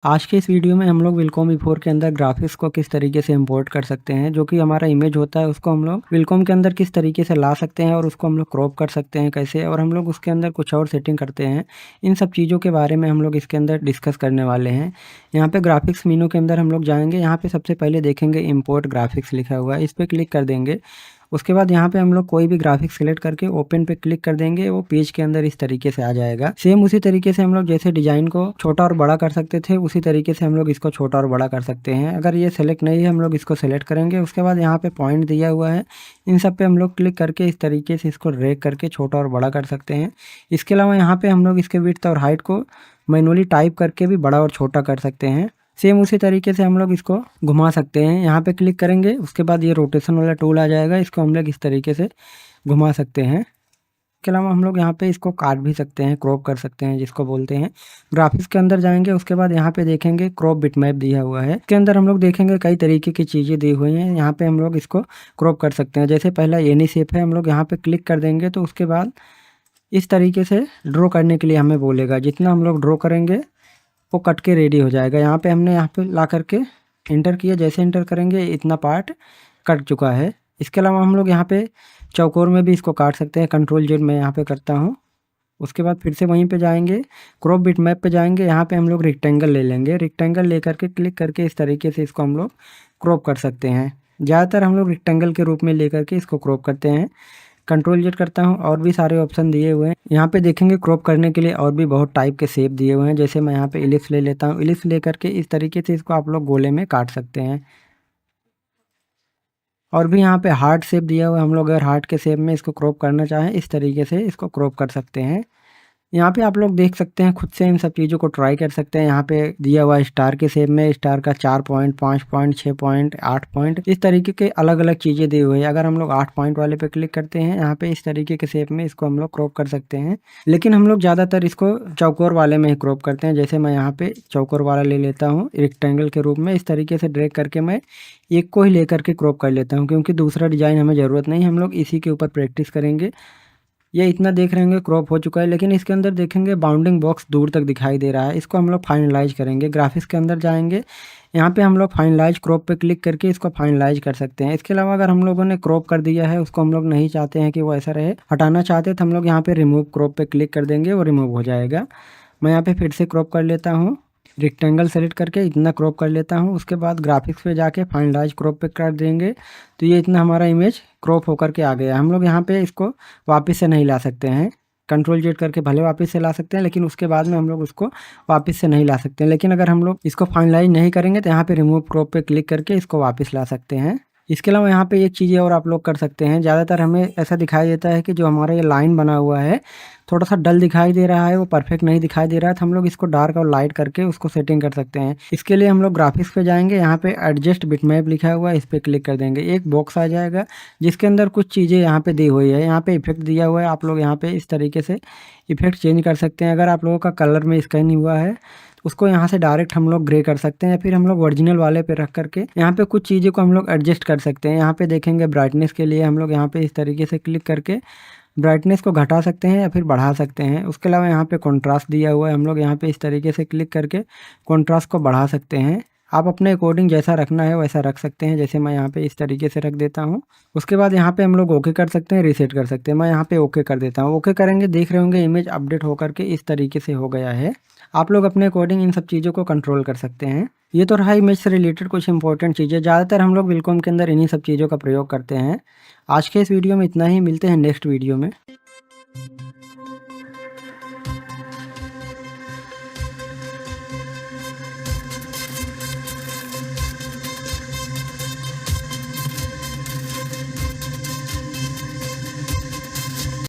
आज के इस वीडियो में हम लोग विलकॉम V4 के अंदर ग्राफिक्स को किस तरीके से इंपोर्ट कर सकते हैं, जो कि हमारा इमेज होता है उसको हम लोग विलकॉम के अंदर किस तरीके से ला सकते हैं और उसको हम लोग क्रॉप कर सकते हैं कैसे, और हम लोग उसके अंदर कुछ और सेटिंग करते हैं। इन सब चीज़ों के बारे में हम लोग इसके अंदर डिस्कस करने वाले हैं। यहाँ पे ग्राफिक्स मेनू के अंदर हम लोग जाएंगे। यहाँ पे सबसे पहले देखेंगे इम्पोर्ट ग्राफिक्स लिखा हुआ है, इस पर क्लिक कर देंगे। उसके बाद यहाँ पे हम लोग कोई भी ग्राफिक्स सेलेक्ट करके ओपन पे क्लिक कर देंगे, वो पेज के अंदर इस तरीके से आ जाएगा। सेम उसी तरीके से हम लोग जैसे डिजाइन को छोटा और बड़ा कर सकते थे, उसी तरीके से हम लोग इसको छोटा और बड़ा कर सकते हैं। अगर ये सेलेक्ट नहीं है, हम लोग इसको सेलेक्ट करेंगे। उसके बाद यहाँ पे पॉइंट दिया हुआ है, इन सब पे हम लोग क्लिक करके इस तरीके से इसको ड्रैग करके छोटा और बड़ा कर सकते हैं। इसके अलावा यहाँ पे हम लोग इसके विड्थ और हाइट को मैनुअली टाइप करके भी बड़ा और छोटा कर सकते हैं। सेम उसी तरीके से हम लोग इसको घुमा सकते हैं। यहाँ पे क्लिक करेंगे, उसके बाद ये रोटेशन वाला टूल आ जाएगा, इसको हम लोग इस तरीके से घुमा सकते हैं। इसके अलावा हम लोग यहाँ पे इसको काट भी सकते हैं, क्रॉप कर सकते हैं, जिसको बोलते हैं। ग्राफिक्स के अंदर जाएंगे, उसके बाद यहाँ पे देखेंगे क्रॉप बिटमैप दिया हुआ है। इसके अंदर हम लोग देखेंगे कई तरीके की चीज़ें दी हुई हैं। यहाँ पे हम लोग इसको क्रॉप कर सकते हैं। जैसे पहला एनी शेप है, हम लोग यहाँ पे क्लिक कर देंगे तो उसके बाद इस तरीके से ड्रॉ करने के लिए हमें बोलेगा। जितना हम लोग ड्रॉ करेंगे वो कट के रेडी हो जाएगा। यहाँ पे हमने यहाँ पे ला करके इंटर किया, जैसे इंटर करेंगे इतना पार्ट कट चुका है। इसके अलावा हम लोग यहाँ पे चौकोर में भी इसको काट सकते हैं। कंट्रोल जेड मैं यहाँ पे करता हूँ। उसके बाद फिर से वहीं पे जाएंगे, क्रॉप बिट मैप पे जाएंगे। यहाँ पे हम लोग रेक्टेंगल ले लेंगे। रेक्टेंगल ले करके क्लिक करके इस तरीके से इसको हम लोग क्रॉप कर सकते हैं। ज़्यादातर हम लोग रेक्टेंगल के रूप में ले करके इसको क्रॉप करते हैं। कंट्रोल जेड करता हूँ, और भी सारे ऑप्शन दिए हुए हैं। यहाँ पे देखेंगे क्रॉप करने के लिए और भी बहुत टाइप के शेप दिए हुए हैं। जैसे मैं यहाँ पे इलिप्स ले लेता हूँ। इलिप्स ले करके इस तरीके से इसको आप लोग गोले में काट सकते हैं। और भी यहाँ पे हार्ट शेप दिया हुआ है, हम लोग अगर हार्ट के शेप में इसको क्रॉप करना चाहें, इस तरीके से इसको क्रॉप कर सकते हैं। यहाँ पे आप लोग देख सकते हैं, खुद से इन सब चीज़ों को ट्राई कर सकते हैं। यहाँ पे दिया हुआ स्टार के शेप में, स्टार का 4 पॉइंट, 5 पॉइंट, 6 पॉइंट, 8 पॉइंट, इस तरीके के अलग अलग चीज़ें दी हुई है। अगर हम लोग 8 पॉइंट वाले पे क्लिक करते हैं, यहाँ पे इस तरीके के शेप में इसको हम लोग क्रॉप कर सकते हैं। लेकिन हम लोग ज़्यादातर इसको चौकोर वाले में ही क्रॉप करते हैं। जैसे मैं यहाँ पे चौकोर वाला ले लेता हूँ रेक्टेंगल के रूप में। इस तरीके से ड्रैग करके मैं एक को ही लेकर के क्रॉप कर लेता हूँ, क्योंकि दूसरा डिजाइन हमें ज़रूरत नहीं, हम लोग इसी के ऊपर प्रैक्टिस करेंगे। ये इतना देख रहे होंगे क्रॉप हो चुका है, लेकिन इसके अंदर देखेंगे बाउंडिंग बॉक्स दूर तक दिखाई दे रहा है। इसको हम लोग फाइनलाइज करेंगे। ग्राफिक्स के अंदर जाएंगे, यहाँ पे हम लोग फाइनलाइज क्रॉप पे क्लिक करके इसको फाइनलाइज कर सकते हैं। इसके अलावा अगर हम लोगों ने क्रॉप कर दिया है, उसको हम लोग नहीं चाहते हैं कि वो ऐसा रहे, हटाना चाहते हैं, तो हम लोग यहाँ पे रिमूव क्रॉप पे क्लिक कर देंगे, वो रिमूव हो जाएगा। मैं यहाँ पे फिर से क्रॉप कर लेता हूँ। रेक्टेंगल सेलेक्ट करके इतना क्रॉप कर लेता हूँ। उसके बाद ग्राफिक्स पे जाके फाइनलाइज क्रॉप पे कर देंगे, तो ये इतना हमारा इमेज क्रॉप होकर के आ गया। हम लोग यहाँ पे इसको वापस से नहीं ला सकते हैं। कंट्रोल जेड करके भले वापस से ला सकते हैं, लेकिन उसके बाद में हम लोग उसको वापस से नहीं ला सकते हैं। लेकिन अगर हम लोग इसको फाइनलाइज नहीं करेंगे, तो यहाँ पे रिमूव क्रॉप पे क्लिक करके इसको वापस ला सकते हैं। इसके अलावा यहाँ पे एक चीज़ और आप लोग कर सकते हैं। ज़्यादातर हमें ऐसा दिखाई देता है कि जो हमारा ये लाइन बना हुआ है थोड़ा सा डल दिखाई दे रहा है, वो परफेक्ट नहीं दिखाई दे रहा है, तो हम लोग इसको डार्क और लाइट करके उसको सेटिंग कर सकते हैं। इसके लिए हम लोग ग्राफिक्स पे जाएंगे, यहाँ पे एडजस्ट बिटमैप लिखा हुआ है, इस पर क्लिक कर देंगे। एक बॉक्स आ जाएगा जिसके अंदर कुछ चीज़ें यहाँ पे दी हुई है। यहाँ पे इफेक्ट दिया हुआ है, आप लोग यहाँ पे इस तरीके से इफेक्ट चेंज कर सकते हैं। अगर आप लोगों का कलर में स्कैन हुआ है, उसको यहाँ से डायरेक्ट हम लोग ग्रे कर सकते हैं, या फिर हम लोग ओरिजिनल वाले पे रख करके यहाँ पे कुछ चीज़ों को हम लोग एडजस्ट कर सकते हैं। यहाँ पे देखेंगे ब्राइटनेस के लिए हम लोग यहाँ पे इस तरीके से क्लिक करके ब्राइटनेस को घटा सकते हैं या फिर बढ़ा सकते हैं। उसके अलावा यहाँ पे कॉन्ट्रास्ट दिया हुआ है, हम लोग यहाँ पे इस तरीके से क्लिक करके कॉन्ट्रास्ट को बढ़ा सकते हैं। आप अपने अकॉर्डिंग जैसा रखना है वैसा रख सकते हैं। जैसे मैं यहाँ पे इस तरीके से रख देता हूँ। उसके बाद यहाँ पे हम लोग ओके कर सकते हैं, रीसेट कर सकते हैं। मैं यहाँ पे ओके कर देता हूँ। ओके करेंगे, देख रहे होंगे इमेज अपडेट होकर के इस तरीके से हो गया है। आप लोग अपने अकॉर्डिंग इन सब चीज़ों को कंट्रोल कर सकते हैं। ये तो रहा इमेज से रिलेटेड कुछ इंपॉर्टेंट चीज़ें। ज़्यादातर हम लोग विलकॉम के अंदर इन्हीं सब चीज़ों का प्रयोग करते हैं। आज के इस वीडियो में इतना ही, मिलते हैं नेक्स्ट वीडियो में।